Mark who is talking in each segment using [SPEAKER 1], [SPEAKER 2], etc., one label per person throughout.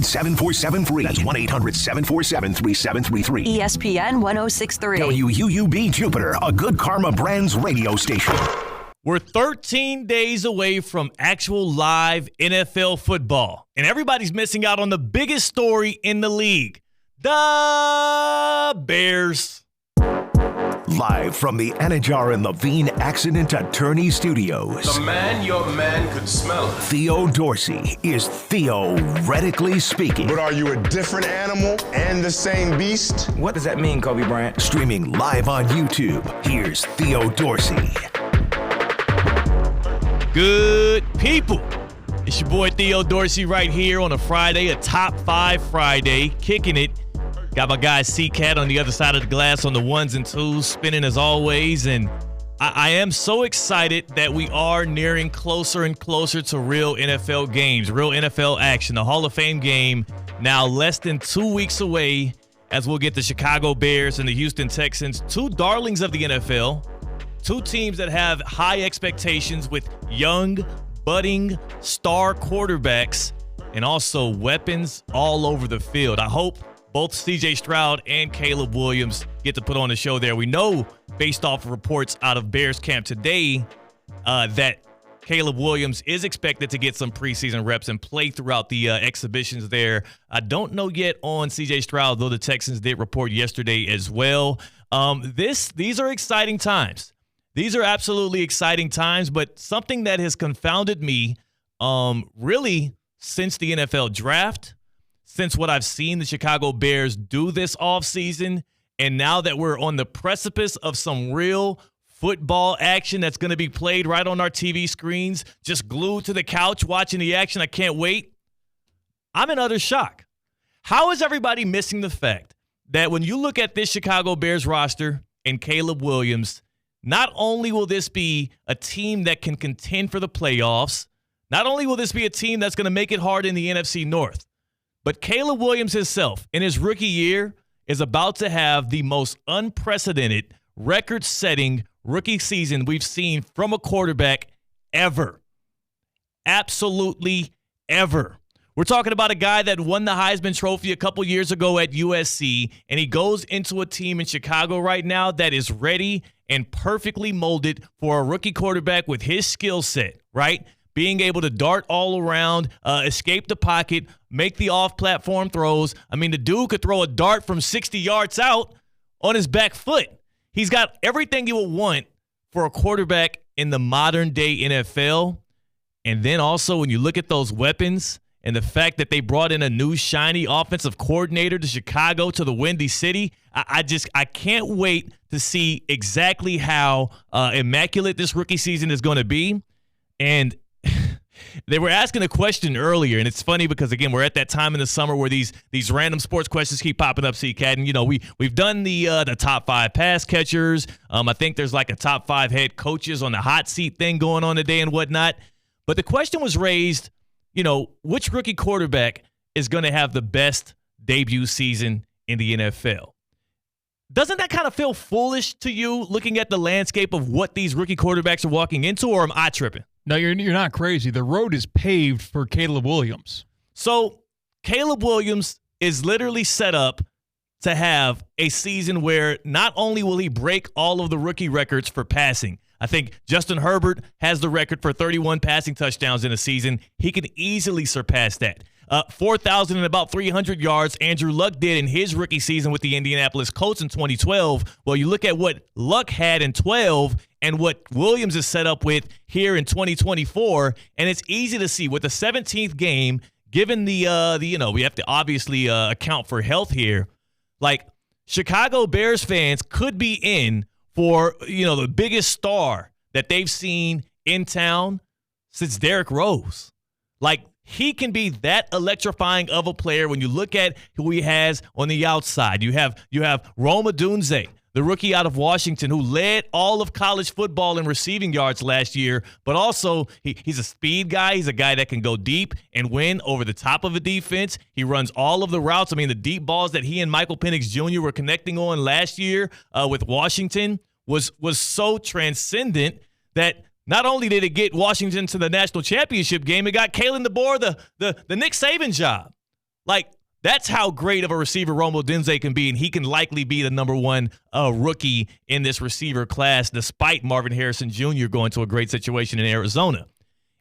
[SPEAKER 1] 7473. That's 1-800-747-3733.
[SPEAKER 2] ESPN 1063.
[SPEAKER 1] WUUB Jupiter, a Good Karma Brands radio station.
[SPEAKER 3] We're 13 days away from actual live NFL football, and everybody's missing out on the biggest story in the league. The Bears.
[SPEAKER 1] Live from the Anajar and Levine Accident Attorney Studios.
[SPEAKER 4] The man your man could smell.
[SPEAKER 1] Theo Dorsey is theoretically speaking.
[SPEAKER 5] But are you a different animal and the same beast?
[SPEAKER 6] What does that mean, Kobe Bryant?
[SPEAKER 1] Streaming live on YouTube, here's Theo Dorsey.
[SPEAKER 3] Good people. It's your boy Theo Dorsey right here on a Friday, a Top 5 Friday, kicking it. Got my guy C-Cat on the other side of the glass on the ones and twos, spinning as always. And I am so excited that we are nearing closer and closer to real NFL games, real NFL action. The Hall of Fame game now less than 2 weeks away as we'll get the Chicago Bears and the Houston Texans, two darlings of the NFL, two teams that have high expectations with young, budding star quarterbacks and also weapons all over the field. I hope both C.J. Stroud and Caleb Williams get to put on the show there. We know, based off of reports out of Bears camp today, that Caleb Williams is expected to get some preseason reps and play throughout the exhibitions there. I don't know yet on C.J. Stroud, though the Texans did report yesterday as well. These are exciting times. These are absolutely exciting times, but something that has confounded me really since the NFL draft, since what I've seen the Chicago Bears do this offseason, and now that we're on the precipice of some real football action that's going to be played right on our TV screens, just glued to the couch watching the action. I can't wait. I'm in utter shock. How is everybody missing the fact that when you look at this Chicago Bears roster and Caleb Williams, not only will this be a team that can contend for the playoffs, not only will this be a team that's going to make it hard in the NFC North, but Caleb Williams himself, in his rookie year, is about to have the most unprecedented, record-setting rookie season we've seen from a quarterback ever. Absolutely ever. We're talking about a guy that won the Heisman Trophy a couple years ago at USC, and he goes into a team in Chicago right now that is ready and perfectly molded for a rookie quarterback with his skill set, right? Being able to dart all around, escape the pocket, make the off-platform throws. I mean, the dude could throw a dart from 60 yards out on his back foot. He's got everything you would want for a quarterback in the modern-day NFL. And then also when you look at those weapons and the fact that they brought in a new shiny offensive coordinator to Chicago, to the Windy City, I can't wait to see exactly how immaculate this rookie season is going to be. And they were asking a question earlier, and it's funny because, again, we're at that time in the summer where these random sports questions keep popping up, C-Cat. And, you know, we've done the top 5 pass catchers. I think there's like a top 5 head coaches on the hot seat thing going on today and whatnot. But the question was raised, you know, which rookie quarterback is going to have the best debut season in the NFL? Doesn't that kind of feel foolish to you looking at the landscape of what these rookie quarterbacks are walking into, or am I tripping?
[SPEAKER 7] No, you're not crazy. The road is paved for Caleb Williams.
[SPEAKER 3] So Caleb Williams is literally set up to have a season where not only will he break all of the rookie records for passing. I think Justin Herbert has the record for 31 passing touchdowns in a season. He can easily surpass that. 4,000 and about 300 yards Andrew Luck did in his rookie season with the Indianapolis Colts in 2012. Well, you look at what Luck had in 12 and what Williams is set up with here in 2024, and it's easy to see with the 17th game, given the we have to obviously account for health here. Like, Chicago Bears fans could be in for, the biggest star that they've seen in town since Derrick Rose. Like, he can be that electrifying of a player when you look at who he has on the outside. You have Rome Odunze, the rookie out of Washington, who led all of college football in receiving yards last year, but also he's a speed guy. He's a guy that can go deep and win over the top of a defense. He runs all of the routes. I mean, the deep balls that he and Michael Penix Jr. were connecting on last year with Washington was so transcendent that not only did it get Washington to the national championship game, it got Kalen DeBoer the Nick Saban job, Like, that's how great of a receiver Rome Odunze can be, and he can likely be the number one rookie in this receiver class, despite Marvin Harrison Jr. going to a great situation in Arizona.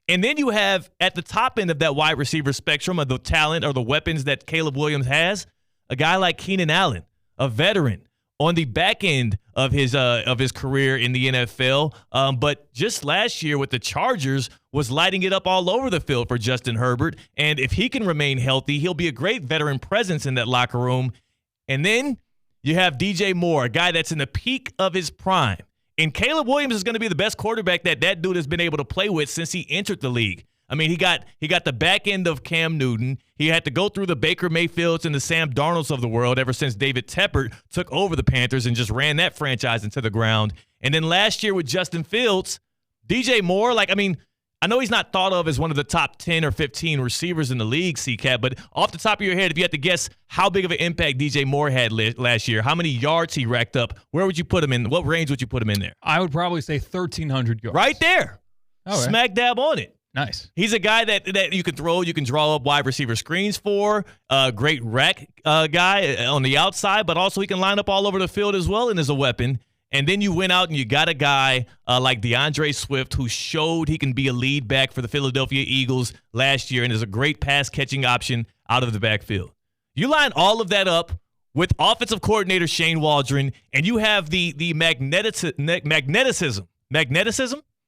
[SPEAKER 3] And then you have, at the top end of that wide receiver spectrum of the talent or the weapons that Caleb Williams has, a guy like Keenan Allen, a veteran, on the back end of his career in the NFL. But just last year with the Chargers was lighting it up all over the field for Justin Herbert. And if he can remain healthy, he'll be a great veteran presence in that locker room. And then you have DJ Moore, a guy that's in the peak of his prime. And Caleb Williams is going to be the best quarterback that dude has been able to play with since he entered the league. I mean, he got the back end of Cam Newton. He had to go through the Baker Mayfields and the Sam Darnolds of the world ever since David Tepper took over the Panthers and just ran that franchise into the ground. And then last year with Justin Fields, DJ Moore, I know he's not thought of as one of the top 10 or 15 receivers in the league, CCAT, but off the top of your head, if you had to guess how big of an impact DJ Moore had last year, how many yards he racked up, where would you put him in? What range would you put him in there?
[SPEAKER 7] I would probably say 1,300 yards.
[SPEAKER 3] Right there.
[SPEAKER 7] All right.
[SPEAKER 3] Smack dab on it.
[SPEAKER 7] Nice.
[SPEAKER 3] He's a guy that you can throw, you can draw up wide receiver screens for, great rack guy on the outside, but also he can line up all over the field as well and is a weapon. And then you went out and you got a guy like DeAndre Swift who showed he can be a lead back for the Philadelphia Eagles last year and is a great pass-catching option out of the backfield. You line all of that up with offensive coordinator Shane Waldron, and you have the magnetism. Magnetism?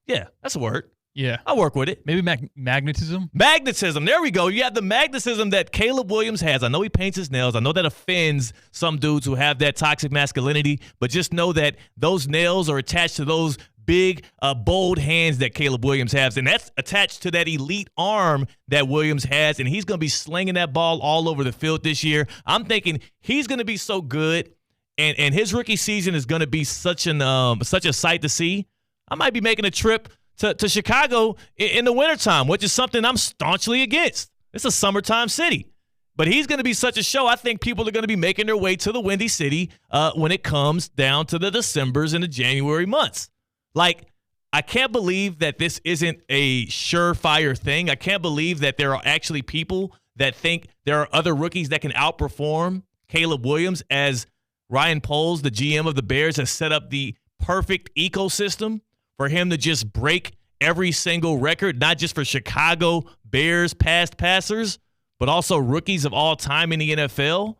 [SPEAKER 3] Yeah, that's a word.
[SPEAKER 7] Yeah.
[SPEAKER 3] I'll work with it.
[SPEAKER 7] Maybe magnetism?
[SPEAKER 3] Magnetism. There we go. You have the magnetism that Caleb Williams has. I know he paints his nails. I know that offends some dudes who have that toxic masculinity, but just know that those nails are attached to those big, bold hands that Caleb Williams has, and that's attached to that elite arm that Williams has, and he's going to be slinging that ball all over the field this year. I'm thinking he's going to be so good, and his rookie season is going to be such a sight to see. I might be making a trip to Chicago in the wintertime, which is something I'm staunchly against. It's a summertime city. But he's going to be such a show. I think people are going to be making their way to the Windy City when it comes down to the Decembers and the January months. I can't believe that this isn't a surefire thing. I can't believe that there are actually people that think there are other rookies that can outperform Caleb Williams, as Ryan Poles, the GM of the Bears, has set up the perfect ecosystem for him to just break every single record, not just for Chicago Bears past passers, but also rookies of all time in the NFL.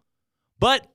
[SPEAKER 3] But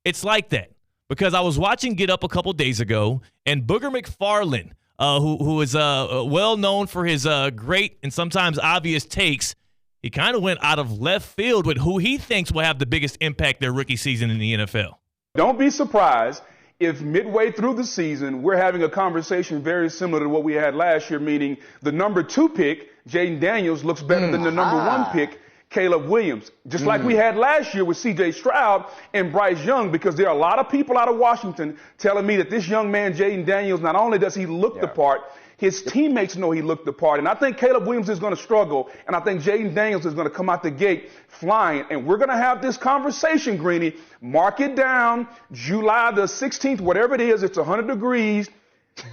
[SPEAKER 3] it's like that because I was watching Get Up a couple days ago, and Booger McFarland, who is well known for his great and sometimes obvious takes, he kind of went out of left field with who he thinks will have the biggest impact their rookie season in the NFL.
[SPEAKER 6] Don't be surprised if midway through the season, we're having a conversation very similar to what we had last year, meaning the number 2 pick, Jaden Daniels, looks better than the number 1 pick, Caleb Williams. Just like we had last year with C.J. Stroud and Bryce Young, because there are a lot of people out of Washington telling me that this young man, Jaden Daniels, not only does he look the part, his teammates know he looked the part. And I think Caleb Williams is going to struggle, and I think Jaden Daniels is going to come out the gate flying. And we're going to have this conversation, Greeny. Mark it down, July the 16th, whatever it is, it's 100 degrees.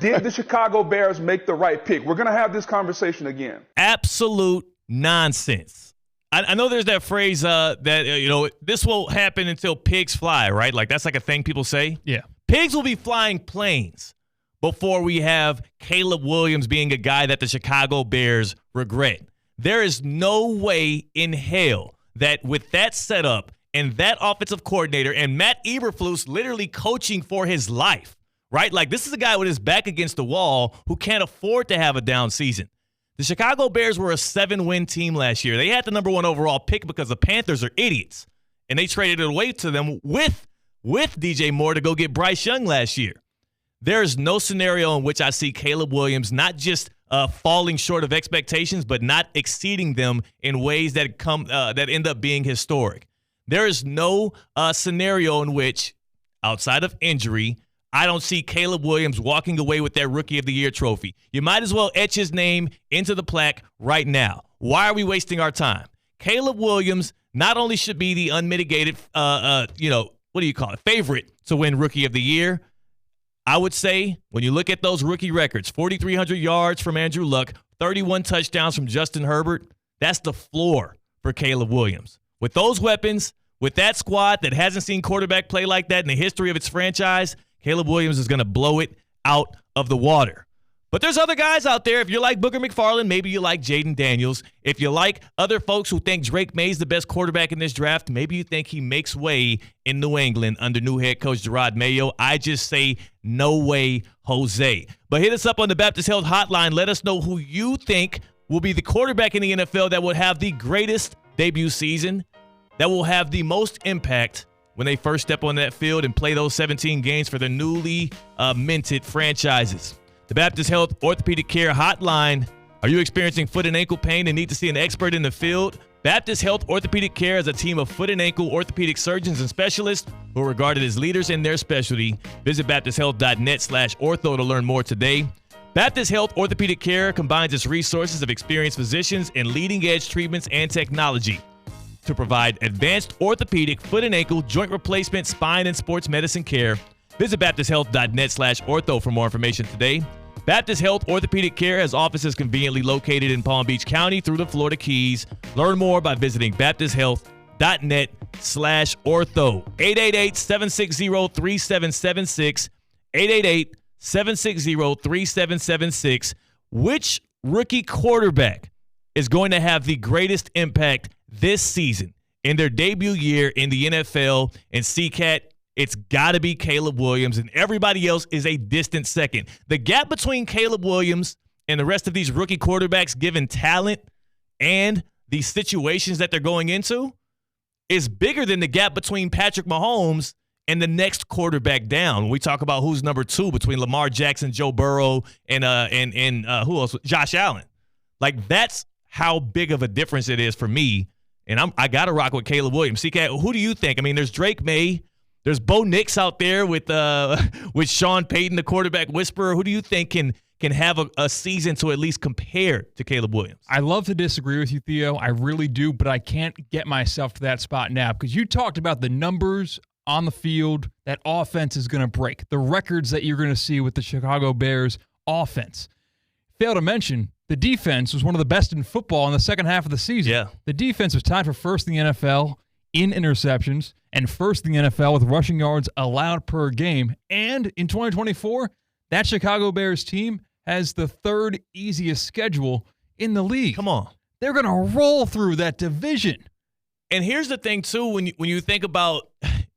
[SPEAKER 6] Did the Chicago Bears make the right pick? We're going to have this conversation again.
[SPEAKER 3] Absolute nonsense. I know there's that phrase that, this won't happen until pigs fly, right? Like that's like a thing people say.
[SPEAKER 7] Yeah.
[SPEAKER 3] Pigs will be flying planes before we have Caleb Williams being a guy that the Chicago Bears regret. There is no way in hell that with that setup and that offensive coordinator and Matt Eberflus literally coaching for his life, right? Like this is a guy with his back against the wall who can't afford to have a down season. The Chicago Bears were a 7-win team last year. They had the number 1 overall pick because the Panthers are idiots, and they traded it away to them with DJ Moore to go get Bryce Young last year. There is no scenario in which I see Caleb Williams not just falling short of expectations, but not exceeding them in ways that end up being historic. There is no scenario in which, outside of injury, I don't see Caleb Williams walking away with that Rookie of the Year trophy. You might as well etch his name into the plaque right now. Why are we wasting our time? Caleb Williams not only should be the unmitigated, favorite to win Rookie of the Year. I would say when you look at those rookie records, 4,300 yards from Andrew Luck, 31 touchdowns from Justin Herbert, that's the floor for Caleb Williams. With those weapons, with that squad that hasn't seen quarterback play like that in the history of its franchise, Caleb Williams is going to blow it out of the water. But there's other guys out there. If you're like Booger McFarland, maybe you like Jaden Daniels. If you like other folks who think Drake May's the best quarterback in this draft, maybe you think he makes way in New England under new head coach Gerard Mayo. I just say no way, Jose. But hit us up on the Baptist Health Hotline. Let us know who you think will be the quarterback in the NFL that will have the greatest debut season, that will have the most impact when they first step on that field and play those 17 games for their newly minted franchises. The Baptist Health Orthopedic Care Hotline. Are you experiencing foot and ankle pain and need to see an expert in the field? Baptist Health Orthopedic Care is a team of foot and ankle orthopedic surgeons and specialists who are regarded as leaders in their specialty. Visit baptisthealth.net/ortho to learn more today. Baptist Health Orthopedic Care combines its resources of experienced physicians and leading-edge treatments and technology to provide advanced orthopedic, foot and ankle, joint replacement, spine, and sports medicine care. Visit baptisthealth.net/ortho for more information today. Baptist Health Orthopedic Care has offices conveniently located in Palm Beach County through the Florida Keys. Learn more by visiting baptisthealth.net/ortho. 888-760-3776. 888-760-3776. Which rookie quarterback is going to have the greatest impact this season in their debut year in the NFL? And CCAT, it's got to be Caleb Williams, and everybody else is a distant second. The gap between Caleb Williams and the rest of these rookie quarterbacks, given talent and the situations that they're going into, is bigger than the gap between Patrick Mahomes and the next quarterback down. When we talk about who's number 2 between Lamar Jackson, Joe Burrow, and who else? Josh Allen. Like, that's how big of a difference it is for me, and I got to rock with Caleb Williams. CCAT, who do you think? I mean, there's Drake May. There's Bo Nix out there with Sean Payton, the quarterback whisperer. Who do you think can have a season to at least compare to Caleb Williams?
[SPEAKER 7] I love to disagree with you, Theo. I really do, but I can't get myself to that spot now because you talked about the numbers on the field that offense is going to break, the records that you're going to see with the Chicago Bears offense. Fail to mention, the defense was one of the best in football in the second half of the season. Yeah. The defense was tied for first in the NFL in interceptions and first in the NFL with rushing yards allowed per game. And in 2024, that Chicago Bears team has the third easiest schedule in the league.
[SPEAKER 3] Come on.
[SPEAKER 7] They're going to roll through that division.
[SPEAKER 3] And here's the thing, too, when you think about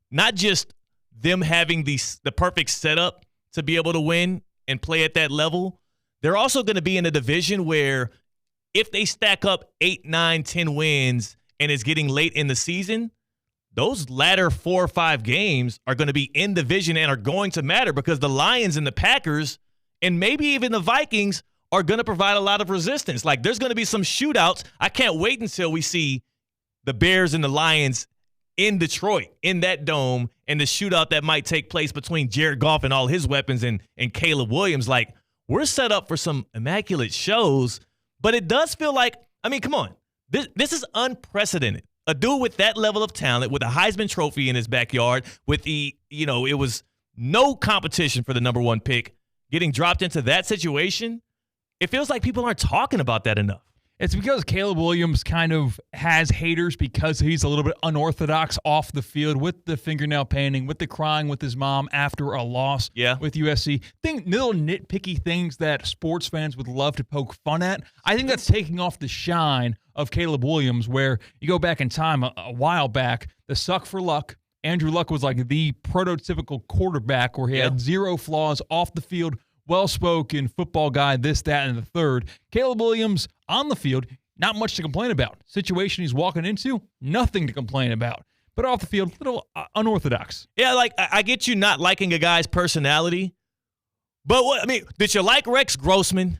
[SPEAKER 3] not just them having the perfect setup to be able to win and play at that level, they're also going to be in a division where if they stack up 8, 9, 10 wins and it's getting late in the season, those latter 4 or 5 games are going to be in division and are going to matter because the Lions and the Packers and maybe even the Vikings are going to provide a lot of resistance. Like, there's going to be some shootouts. I can't wait until we see the Bears and the Lions in Detroit, in that dome, and the shootout that might take place between Jared Goff and all his weapons and Caleb Williams. Like, we're set up for some immaculate shows, but it does feel like, I mean, come on. This is unprecedented. A dude with that level of talent, with a Heisman Trophy in his backyard, with it was no competition for the number 1 pick, getting dropped into that situation, it feels like people aren't talking about that enough.
[SPEAKER 7] It's because Caleb Williams kind of has haters because he's a little bit unorthodox off the field with the fingernail painting, with the crying with his mom after a loss with USC. Little nitpicky things that sports fans would love to poke fun at. I think that's taking off the shine of Caleb Williams, where you go back in time a while back, the suck for luck. Andrew Luck was like the prototypical quarterback where he had zero flaws off the field, well-spoken football guy, this, that, and the third. Caleb Williams on the field, not much to complain about. Situation he's walking into, nothing to complain about. But off the field, a little unorthodox.
[SPEAKER 3] Yeah, like, I get you not liking a guy's personality, but did you like Rex Grossman?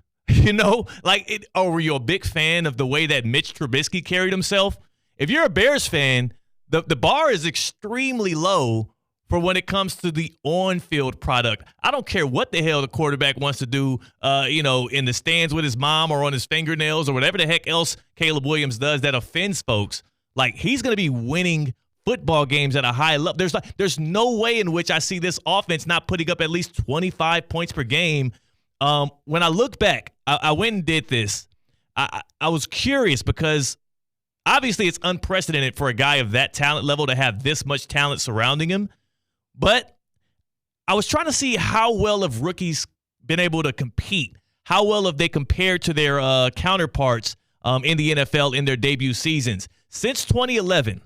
[SPEAKER 3] Or were you a big fan of the way that Mitch Trubisky carried himself? If you're a Bears fan, the bar is extremely low for when it comes to the on-field product. I don't care what the hell the quarterback wants to do, in the stands with his mom or on his fingernails or whatever the heck else Caleb Williams does that offends folks. Like, he's going to be winning football games at a high level. There's no way in which I see this offense not putting up at least 25 points per game. When I look back, I went and did this. I was curious because Obviously, it's unprecedented for a guy of that talent level to have this much talent surrounding him. But I was trying to see how well have rookies been able to compete. How well have they compared to their counterparts in the NFL in their debut seasons? Since 2011,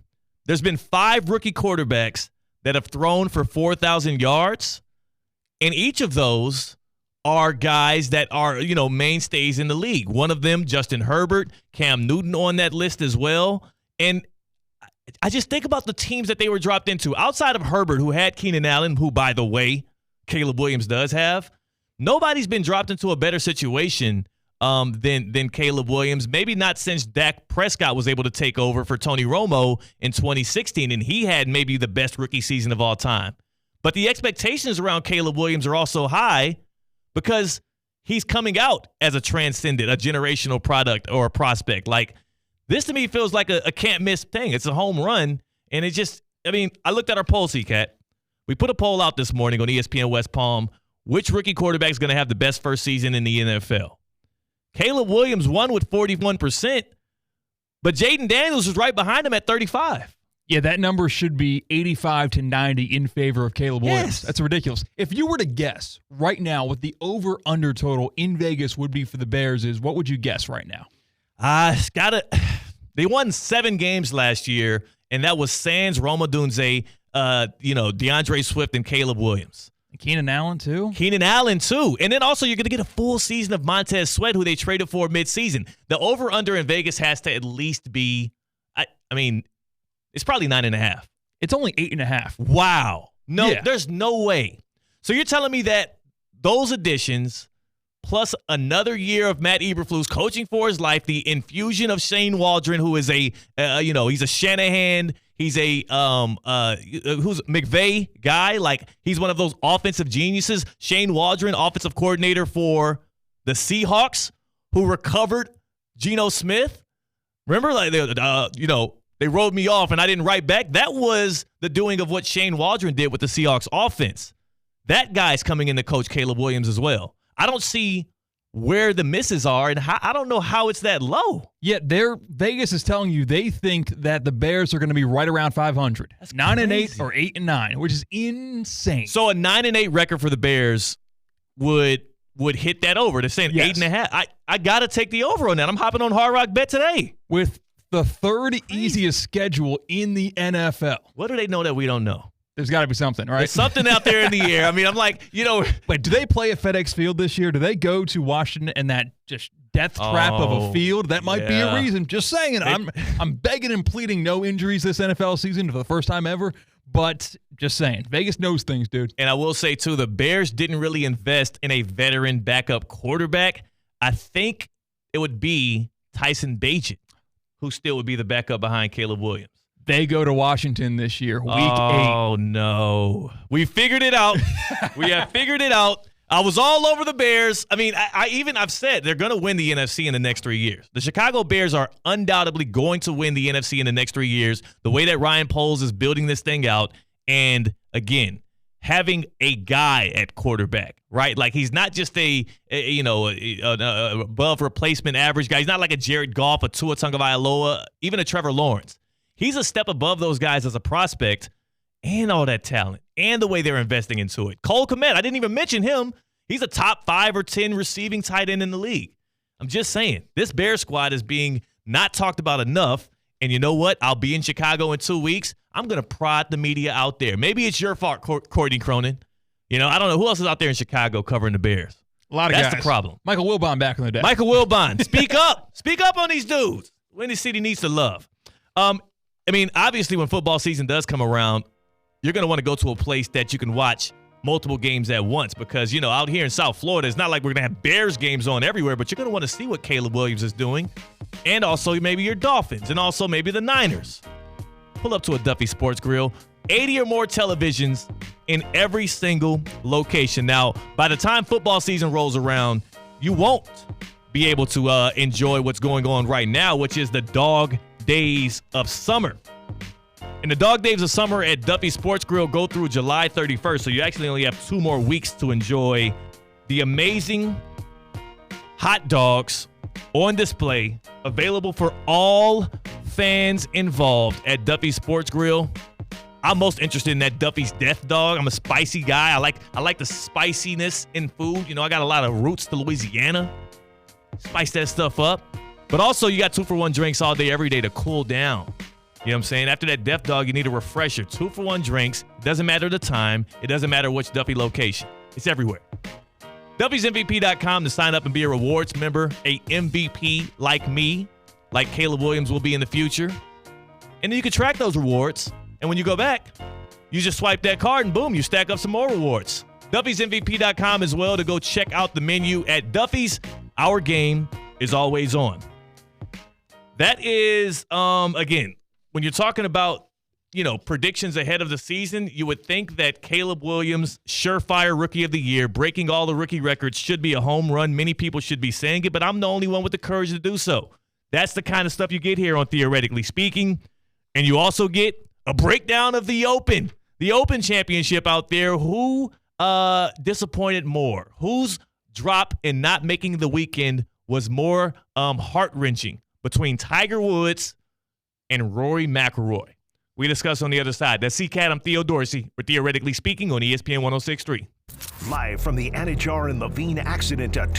[SPEAKER 3] there's been 5 rookie quarterbacks that have thrown for 4,000 yards. And each of those are guys that are, mainstays in the league. One of them, Justin Herbert, Cam Newton on that list as well. And I just think about the teams that they were dropped into. Outside of Herbert, who had Keenan Allen, who, by the way, Caleb Williams does have, nobody's been dropped into a better situation than Caleb Williams. Maybe not since Dak Prescott was able to take over for Tony Romo in 2016, and he had maybe the best rookie season of all time. But the expectations around Caleb Williams are also high because he's coming out as a transcendent, a generational product or a prospect. Like, this to me feels like a can't-miss thing. It's a home run, and I looked at our poll, C-Cat. We put a poll out this morning on ESPN West Palm. Which rookie quarterback is going to have the best first season in the NFL? Caleb Williams won with 41%, but Jaden Daniels was right behind him at 35%.
[SPEAKER 7] Yeah, that number should be 85 to 90 in favor of Caleb Williams.
[SPEAKER 3] Yes.
[SPEAKER 7] That's ridiculous. If you were to guess right now what the over-under total in Vegas would be for the Bears is, what would you guess right now?
[SPEAKER 3] They won 7 games last year, and that was sans Roma Dunze, DeAndre Swift, and Caleb Williams.
[SPEAKER 7] Keenan Allen, too?
[SPEAKER 3] Keenan Allen, too. And then also you're going to get a full season of Montez Sweat, who they traded for midseason. The over-under in Vegas has to at least be, it's probably 9.5.
[SPEAKER 7] It's only 8.5.
[SPEAKER 3] Wow. No,
[SPEAKER 7] Yeah.
[SPEAKER 3] There's no way. So you're telling me that those additions, plus another year of Matt Eberflus coaching for his life, the infusion of Shane Waldron, who is he's a Shanahan, he's a who's McVay guy, like he's one of those offensive geniuses. Shane Waldron, offensive coordinator for the Seahawks, who recovered Geno Smith. Remember, they wrote me off and I didn't write back. That was the doing of what Shane Waldron did with the Seahawks offense. That guy's coming in to coach Caleb Williams as well. I don't see where the misses are, and I don't know how it's that low.
[SPEAKER 7] Yet Vegas is telling you they think that the Bears are going to be right around 500.
[SPEAKER 3] That's
[SPEAKER 7] 9-8 or 8-9, which is insane.
[SPEAKER 3] So a 9-8 record for the Bears would hit that over. They're saying 8.5. I got to take the over on that. I'm hopping on Hard Rock Bet today.
[SPEAKER 7] With the third easiest schedule in the NFL.
[SPEAKER 3] What do they know that we don't know?
[SPEAKER 7] There's got to be something, right?
[SPEAKER 3] There's something out there in the air. I'm like,
[SPEAKER 7] Wait, do they play at FedEx Field this year? Do they go to Washington and that just death trap of a field? That might be a reason. Just saying. I'm begging and pleading no injuries this NFL season for the first time ever. But just saying. Vegas knows things, dude.
[SPEAKER 3] And I will say, too, the Bears didn't really invest in a veteran backup quarterback. I think it would be Tyson Bagent, who still would be the backup behind Caleb Williams.
[SPEAKER 7] They go to Washington this year, week 8.
[SPEAKER 3] Oh, no. We figured it out. We have figured it out. I was all over the Bears. I've said they're going to win the NFC in the next 3 years. The Chicago Bears are undoubtedly going to win the NFC in the next 3 years, the way that Ryan Poles is building this thing out. And, again, having a guy at quarterback, right? Like, he's not just an above replacement average guy. He's not like a Jared Goff, a Tua Tagovailoa, even a Trevor Lawrence. He's a step above those guys as a prospect, and all that talent and the way they're investing into it. Cole Kmet, I didn't even mention him. He's a top 5 or 10 receiving tight end in the league. I'm just saying, this Bears squad is being not talked about enough. And you know what? I'll be in Chicago in 2 weeks. I'm going to prod the media out there. Maybe it's your fault, Courtney Cronin. I don't know who else is out there in Chicago covering the Bears.
[SPEAKER 7] A lot of guys.
[SPEAKER 3] That's the problem.
[SPEAKER 7] Michael Wilbon back in the day.
[SPEAKER 3] Michael Wilbon, speak up. Speak up on these dudes. Windy City needs to love. Obviously, when football season does come around, you're going to want to go to a place that you can watch multiple games at once because, out here in South Florida, it's not like we're going to have Bears games on everywhere, but you're going to want to see what Caleb Williams is doing and also maybe your Dolphins and also maybe the Niners. Pull up to a Duffy Sports Grill. 80 or more televisions in every single location. Now, by the time football season rolls around, you won't be able to enjoy what's going on right now, which is the dog days of summer. And the dog days of summer at Duffy Sports Grill go through July 31st, so you actually only have 2 more weeks to enjoy the amazing hot dogs on display, available for all fans involved at Duffy's Sports Grill. I'm most interested in that Duffy's Death Dog. I'm a spicy guy. I like the spiciness in food. You know, I got a lot of roots to Louisiana. Spice that stuff up. But also, you got 2-for-1 drinks all day, every day to cool down. You know what I'm saying? After that Death Dog, you need a refresher. 2-for-1 drinks. It doesn't matter the time. It doesn't matter which Duffy location. It's everywhere. Duffy'sMVP.com to sign up and be a rewards member, a MVP like me, like Caleb Williams will be in the future. And then you can track those rewards. And when you go back, you just swipe that card and boom, you stack up some more rewards. Duffy'sMVP.com as well to go check out the menu at Duffy's. Our game is always on. That is, again, when you're talking about, predictions ahead of the season, you would think that Caleb Williams, surefire rookie of the year, breaking all the rookie records, should be a home run. Many people should be saying it, but I'm the only one with the courage to do so. That's the kind of stuff you get here on Theoretically Speaking. And you also get a breakdown of the Open Championship out there. Who disappointed more? Whose drop in not making the weekend was more heart-wrenching between Tiger Woods and Rory McIlroy? We discuss on the other side. That's C-Cat. I'm Theo Dorsey. We're Theoretically Speaking on ESPN 106.3.
[SPEAKER 1] Live from the Anajar and Levine Accident Attorney